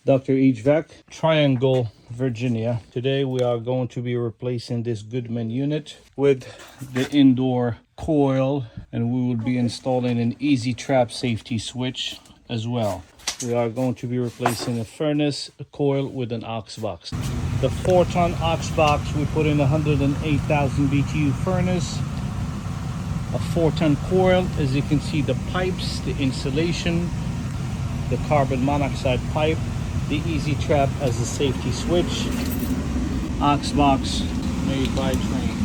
Dr. Hvac, Triangle, Virginia. Today we are going to be replacing this Goodman unit with the indoor coil, and we will be installing an easy trap safety switch as well. We are going to be replacing a furnace, a coil with an OXBOX. The 4-ton OXBOX, we put in a 108,000 BTU furnace, a 4-ton coil. As you can see, the pipes, the insulation, the carbon monoxide pipe, the easy trap as a safety switch. OXBOX made by Train.